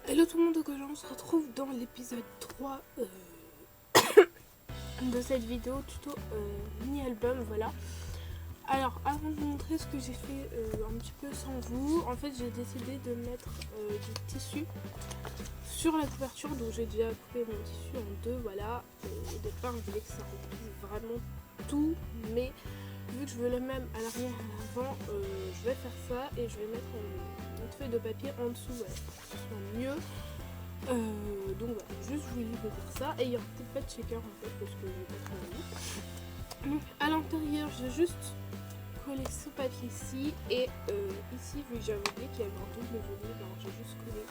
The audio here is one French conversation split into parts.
Hello tout le monde, donc on se retrouve dans l'épisode 3 de cette vidéo tuto mini-album, voilà. Alors, avant de vous montrer ce que j'ai fait un petit peu sans vous, en fait j'ai décidé de mettre du tissu sur la couverture, donc j'ai déjà coupé mon tissu en deux, voilà. Au départ je voulais que ça remplisse vraiment tout, mais vu que je veux le même à l'arrière et à l'avant, je vais faire ça et je vais mettre une feuille de papier en dessous, voilà, pour que ce soit mieux. Donc voilà, juste je voulais vous dire ça. Et il n'y aura peut-être pas de shaker en fait, parce que j'ai pas trop envie. Donc à l'intérieur, j'ai juste collé ce papier-ci. Et ici, vu que j'avais oublié qu'il y avait un double volet, ben, j'ai juste collé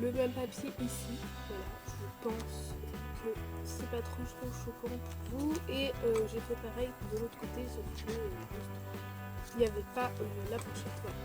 le même papier ici. Voilà, je pense que c'est pas trop choquant pour vous. Et j'ai fait pareil de l'autre côté, sauf que il n'y avait pas la pochette. Voilà.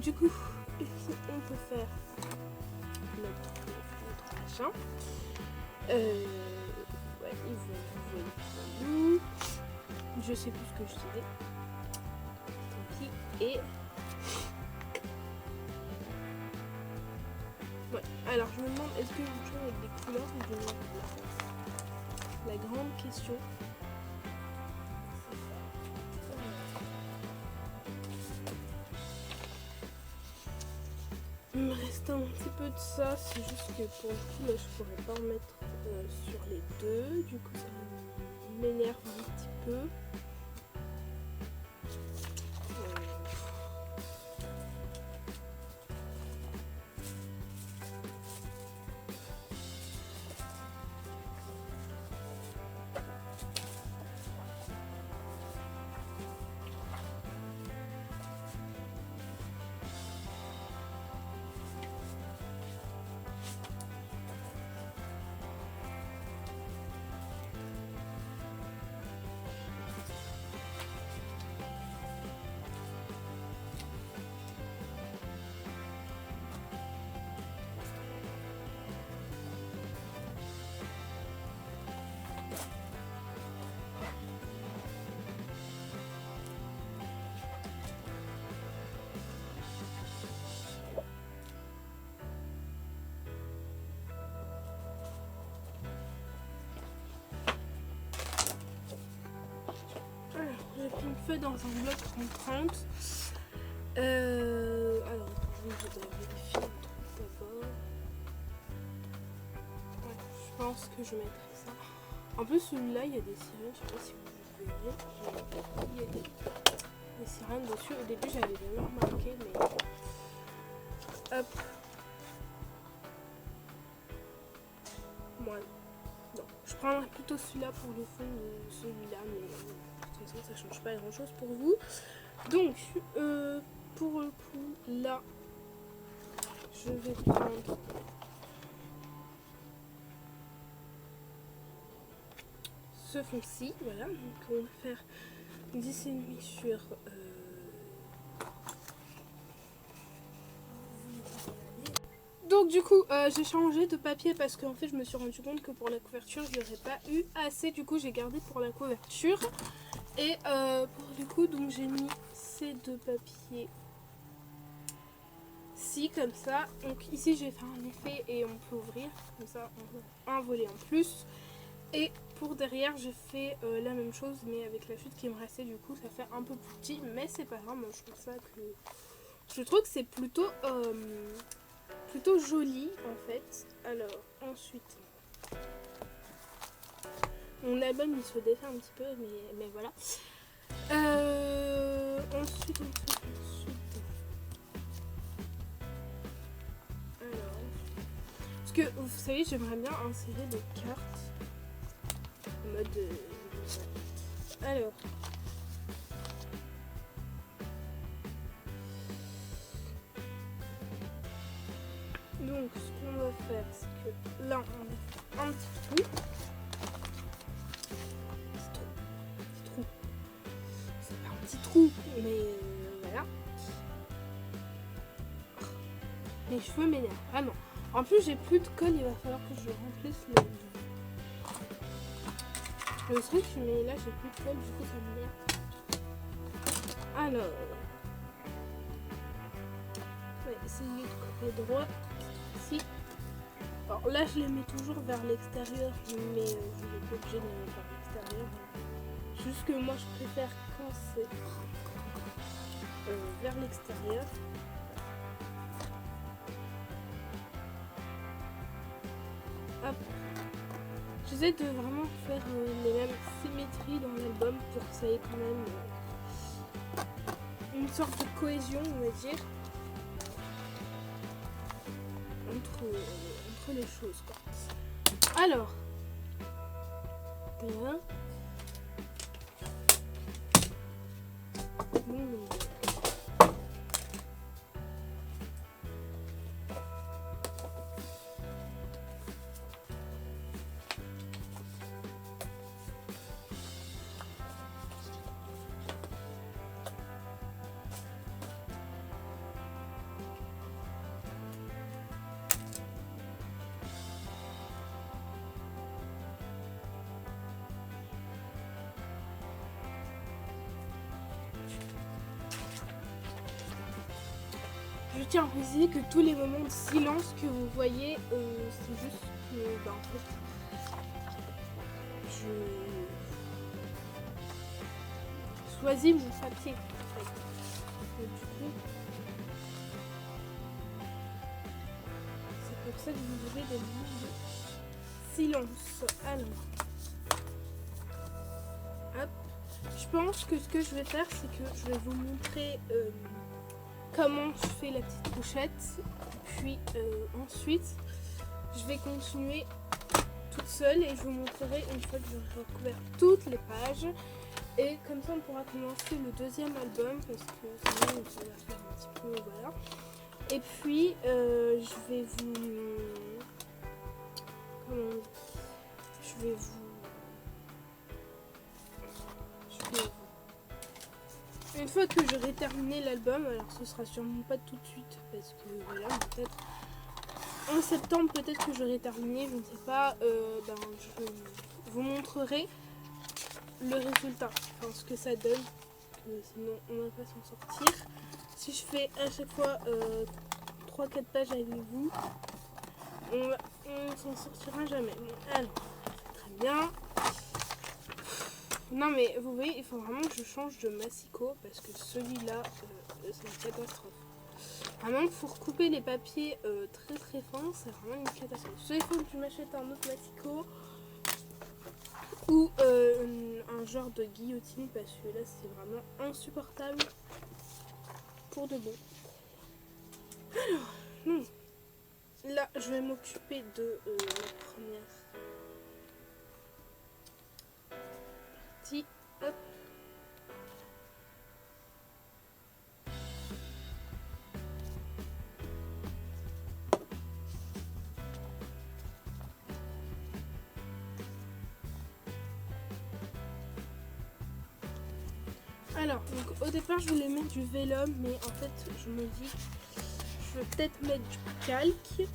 Du coup, ici on peut faire notre machin. Ouais, il voit. Je sais plus ce que je disais. Tant pis. Et ouais. Alors je me demande, est-ce que vous jouez avec des couleurs ou du noir? La grande question. Il me reste un petit peu de ça, c'est juste que pour le coup là je pourrais pas en mettre sur les deux, du coup ça m'énerve un petit peu. J'ai pris une feuille dans un bloc 30-30. Alors, je vais vérifier un truc d'abord. Ouais, je pense que je mettrai ça. En plus, celui-là, il y a des sirènes. Je sais pas si vous verrez. Il y a des sirènes dessus. Au début, j'avais jamais remarqué, mais hop. Moi, non. Je prendrai plutôt celui-là pour le fond de celui-là, mais de toute façon, ça change pas grand-chose pour vous. Donc, pour le coup, là, je vais prendre ce fond-ci, voilà. Donc, on va faire 10,5 sur donc du coup j'ai changé de papier parce qu'en fait je me suis rendu compte que pour la couverture je n'aurais pas eu assez, du coup j'ai gardé pour la couverture. Et pour du coup donc j'ai mis ces deux papiers ci comme ça. Donc ici j'ai fait un effet et on peut ouvrir comme ça, on a un volet en plus. Et pour derrière j'ai fait la même chose mais avec la chute qui me restait, du coup ça fait un peu plus petit, mais c'est pas grave. Moi je trouve que c'est plutôt joli en fait. Alors ensuite mon album il se défait un petit peu, mais voilà. Ensuite. Alors, parce que vous savez, j'aimerais bien insérer des cartes en mode. Alors. Donc, ce qu'on va faire, c'est que là, on va faire un petit trou. C'est pas un petit trou, mais voilà. Les cheveux m'énervent, vraiment. En plus, j'ai plus de colle, il va falloir que je remplisse le truc, mais là, j'ai plus de colle, du coup, ça m'énerve. Alors. Ouais, essayer de copier droit ici. Alors là je les mets toujours vers l'extérieur, mais je n'ai pas obligé de les mettre vers l'extérieur. Juste que moi je préfère quand c'est vers l'extérieur. Hop. J'essaie de vraiment faire les mêmes symétries dans l'album pour que ça ait quand même une sorte de cohésion, on va dire, entre les choses, quoi. Alors, voilà. Je tiens à préciser que tous les moments de silence que vous voyez, c'est juste que, en fait, je choisis mon papier. En fait. Et du coup, c'est pour ça que vous avez des moments de silence. Alors, hop. Je pense que ce que je vais faire, c'est que je vais vous montrer comment je fais la petite couchette, puis ensuite je vais continuer toute seule et je vous montrerai une fois que j'aurai recouvert toutes les pages, et comme ça on pourra commencer le deuxième album parce que sinon ça va faire un petit peu, voilà. Et puis je vais vous une fois que j'aurai terminé l'album, alors ce sera sûrement pas tout de suite parce que voilà, peut-être en septembre peut-être que j'aurai terminé, je ne sais pas, je vous montrerai le résultat, enfin ce que ça donne, sinon on ne va pas s'en sortir. Si je fais à chaque fois 3-4 pages avec vous, on s'en sortira jamais. Bon, alors, très bien. Non mais vous voyez, il faut vraiment que je change de massicot parce que celui-là, c'est une catastrophe. Vraiment, pour couper les papiers très très fins, c'est vraiment une catastrophe. Soit il faut que je m'achète un autre massicot ou un genre de guillotine parce que là c'est vraiment insupportable pour de bon. Alors, là je vais m'occuper de la première partie. Hop. Alors, donc, au départ, je voulais mettre du vélum, mais en fait, je me dis, je vais peut-être mettre du calque.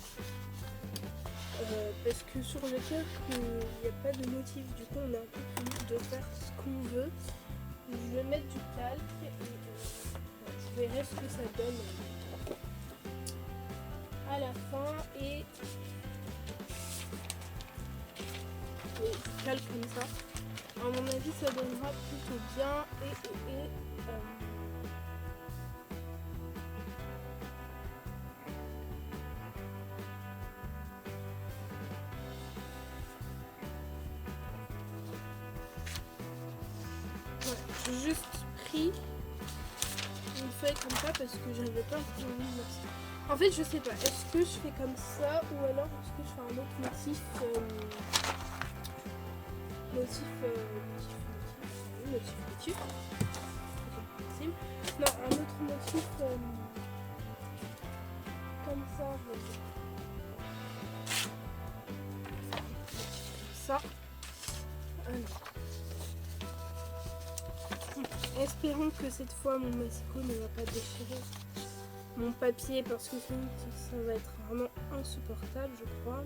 Parce que sur le calque, il n'y a pas de motif. Du coup, on est un peu libre de faire ce qu'on veut. Donc, je vais mettre du calque et je verrai ce que ça donne à la fin. Et du calque comme ça. À mon avis, ça donnera plutôt bien. Voilà, j'ai juste pris une feuille comme ça parce que j'avais pas envie de faire ça. En fait, je sais pas. Est-ce que je fais comme ça ou alors est-ce que je fais un autre motif non, un autre motif comme ça, je vais dire. Comme ça. Alors. Espérons que cette fois mon massicot ne va pas déchirer mon papier parce que sinon ça va être vraiment insupportable, je crois.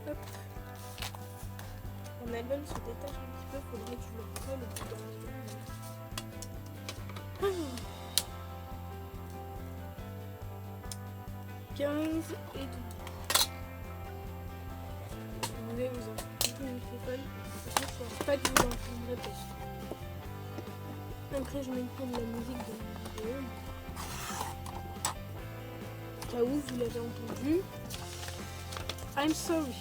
Hop. album se détache un petit peu, faudrait que je le recolle au bout d'un moment. 15 et 12. Vous voulez vous en foutre mon téléphone? Je pense pas que vous l'entendrez parce que après je mettrai de la musique dans la vidéo. Au cas où vous l'avez entendu. I'm sorry.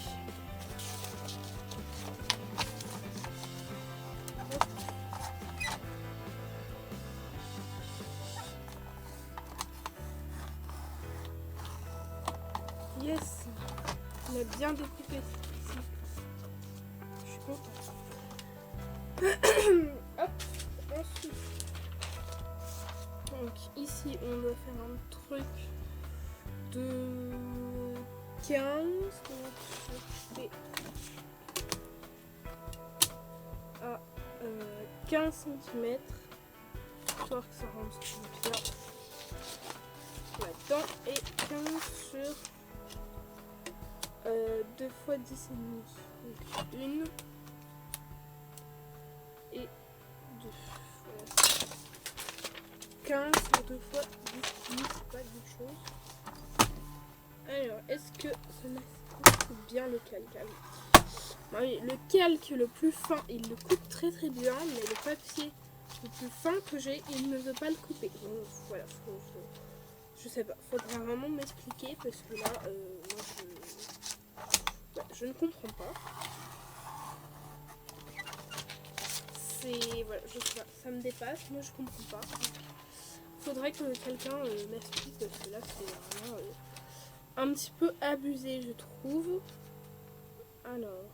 Yes, on a bien découpé ici. Je suis contente. Hop, ensuite. Donc ici on doit faire un truc de 15. Donc je fais à 15 cm. Histoire que ça rentre bien là-dedans. Et 15 sur 2 fois 10 et demi. Donc une et 2. Voilà. 15 sur 2 fois 10 et demi, c'est pas grand chose. Alors, est-ce que ça coupe bien le calque? Ah oui. Oui, le calque le plus fin, il le coupe très très bien, mais le papier le plus fin que j'ai, il ne veut pas le couper. Donc voilà, je sais pas, faudra vraiment m'expliquer parce que là, moi je ne comprends pas. C'est, voilà, je sais pas, ça me dépasse, moi je comprends pas. Faudrait que quelqu'un m'explique parce que là c'est vraiment un petit peu abusé, je trouve. Alors,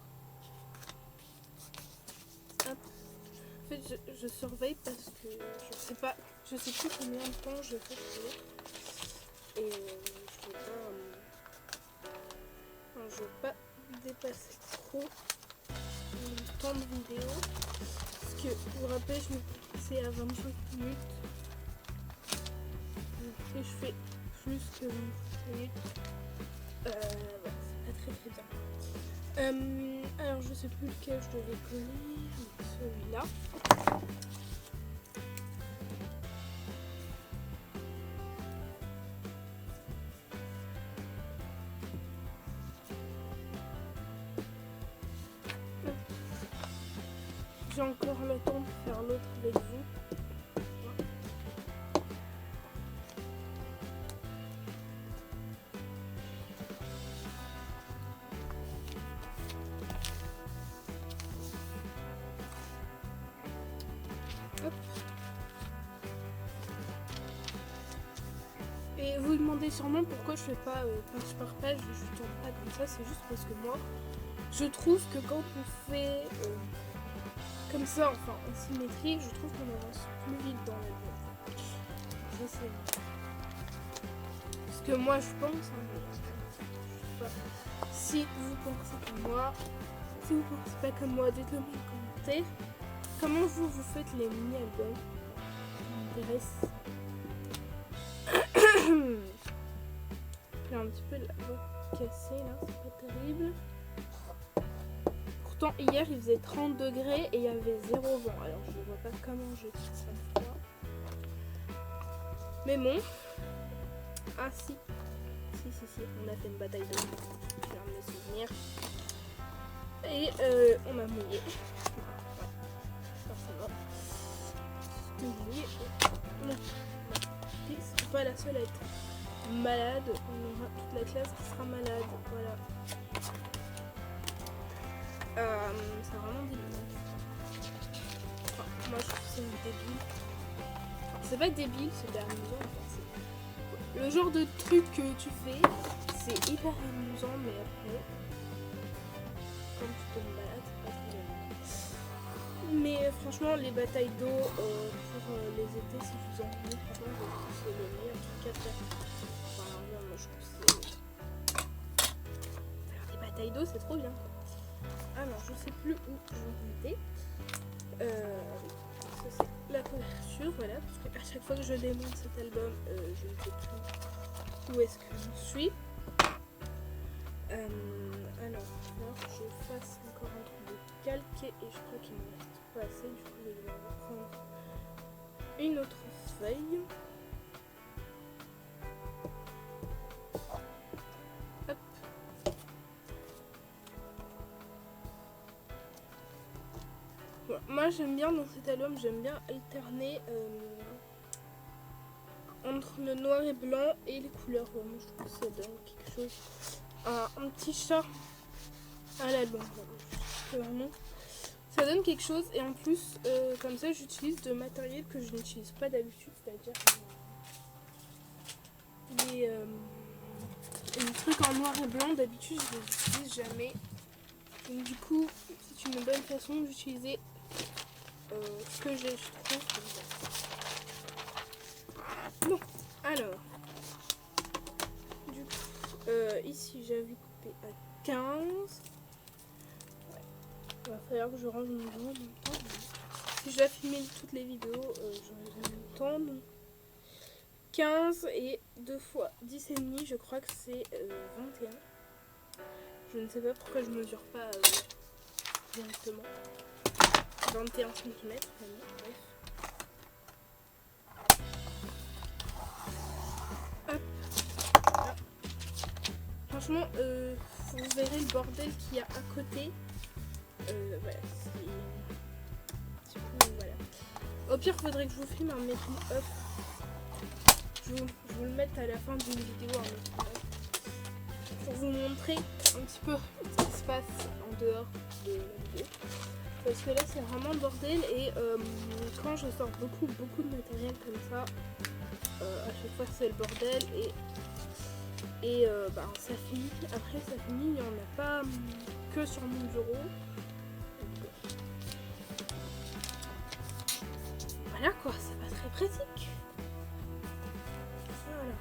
hop. En fait, je surveille parce que je sais plus combien de temps je fais et je veux pas dépasser trop le temps de vidéo parce que vous vous rappelez, je me fixais à 25 minutes. Et je fais plus que 25 minutes. Voilà, c'est pas très bien. Alors je sais plus lequel je devais coller, celui-là. J'ai encore le temps de faire l'autre avec vous. Hop. Et vous demandez sûrement pourquoi je fais pas page par page, je tourne pas comme ça, c'est juste parce que moi, je trouve que quand on fait comme ça, enfin en symétrie, je trouve qu'on avance plus vite dans la vidéo. Ça c'est ce que moi je pense, hein, mais je sais pas. Si vous pensez comme moi, si vous pensez pas comme moi, dites-le moi en commentaire. Comment vous faites les mini-albums? Ça m'intéresse. J'ai un petit peu la voix cassée là, c'est pas terrible. Pourtant hier il faisait 30 degrés et il y avait 0 vent. Alors je ne vois pas comment j'ai fait ça froid. Mais bon. Ah si. Si, on a fait une bataille d'eau. J'ai un de mes souvenirs. Et on a mouillé. Ouais, forcément. Mouillé. Non. C'est pas la seule à être malade. On aura toute la classe qui sera malade. Voilà. C'est vraiment débile. Enfin, moi je trouve que c'est débile. Enfin, c'est pas débile, c'est amusant. Enfin, le genre de truc que tu fais, c'est hyper amusant, mais après, quand tu tombes malade, c'est pas très amusant. Mais franchement, les batailles d'eau pour les étés, si vous en voulez, franchement, c'est le meilleur truc à faire. Enfin, moi je trouve que c'est. Alors, les batailles d'eau, c'est trop bien. Alors, je sais plus où j'en étais. Ça, c'est la couverture, voilà. Parce qu'à chaque fois que je démonte cet album, je ne sais plus où est-ce que je suis. Alors, je fasse encore un truc de calque. et je crois qu'il me reste pas assez. Du coup, je vais prendre une autre feuille. Hop. Bon, moi j'aime bien dans cet album, j'aime bien alterner entre le noir et blanc et les couleurs. Vraiment, je trouve que ça donne quelque chose, un petit chat à l'album. Vraiment, ça donne quelque chose et en plus, comme ça, j'utilise de matériel que je n'utilise pas d'habitude, c'est-à-dire les trucs en noir et blanc. D'habitude, je les utilise jamais. Donc du coup, c'est une bonne façon d'utiliser ce que j'ai, je trouve. Bon, alors, du coup, ici j'avais coupé à 15. Ouais. Il va falloir que je range mon jour en même temps. Si je dois filmer toutes les vidéos, j'aurai jamais le temps. Donc 15 et 2 fois 10,5, je crois que c'est 21. Je ne sais pas pourquoi je mesure pas directement. 21 cm, vraiment, bref. Hop. Là. Franchement, vous verrez le bordel qu'il y a à côté. Voilà, voilà. Au pire, faudrait que je vous filme un making-up. Je vais vous le mettre à la fin d'une vidéo, un making-up, pour vous montrer un petit peu ce qui se passe en dehors de la vidéo. Parce que là c'est vraiment le bordel et quand je sors beaucoup de matériel comme ça, à chaque fois c'est le bordel et ça finit. Après ça finit, il n'y en a pas que sur mon bureau. Donc, voilà quoi, c'est pas très pratique. Voilà.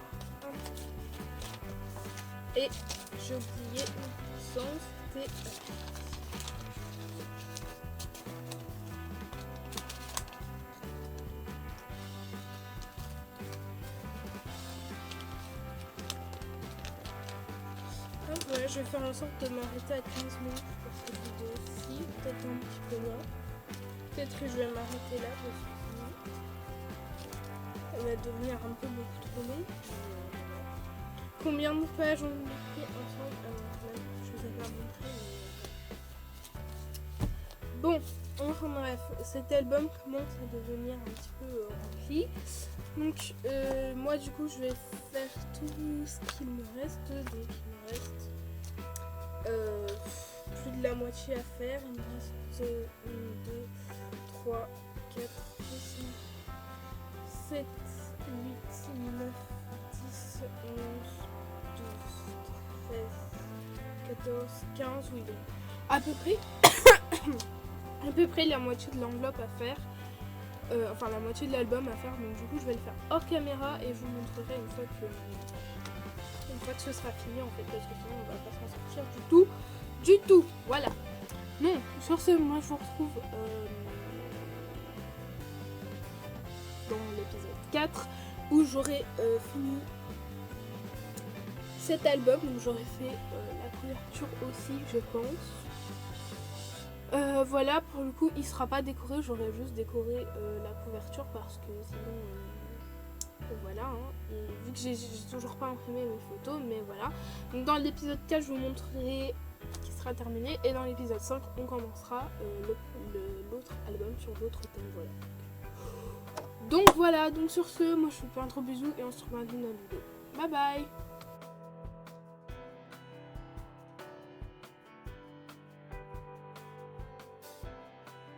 Et j'ai oublié une puissance, c'était... Voilà, je vais faire en sorte de m'arrêter à 15 minutes pour cette vidéo aussi, peut-être un petit peu moins. Peut-être que je vais m'arrêter là parce que sinon ça va devenir un peu beaucoup trop long. Combien de pages on a fait ensemble? Je vous ai pas montré. Bon, enfin bref, cet album commence à devenir un petit peu rempli. Donc moi du coup je vais faire tout ce qu'il me reste. Donc il me reste plus de la moitié à faire. Il me reste 1, 2, 3, 4, 5, 7, 8, 9, 10, 11, 12, 13, 14, 15, oui donc à peu près la moitié de l'enveloppe à faire. Enfin la moitié de l'album à faire, donc du coup je vais le faire hors caméra et je vous montrerai une fois que ce sera fini en fait, parce que sinon on va pas s'en sortir du tout, voilà. Non, sur ce, moi je vous retrouve dans l'épisode 4 où j'aurai fini cet album, donc j'aurai fait la couverture aussi je pense. Voilà, pour le coup il sera pas décoré, j'aurais juste décoré la couverture parce que sinon voilà hein. Et vu que j'ai toujours pas imprimé mes photos, mais voilà. Donc dans l'épisode 4 je vous montrerai qui sera terminé et dans l'épisode 5 on commencera l'autre album sur l'autre thème, voilà. Donc voilà, donc sur ce, moi je vous fais un trop bisou et on se retrouve dans une autre vidéo. Bye bye.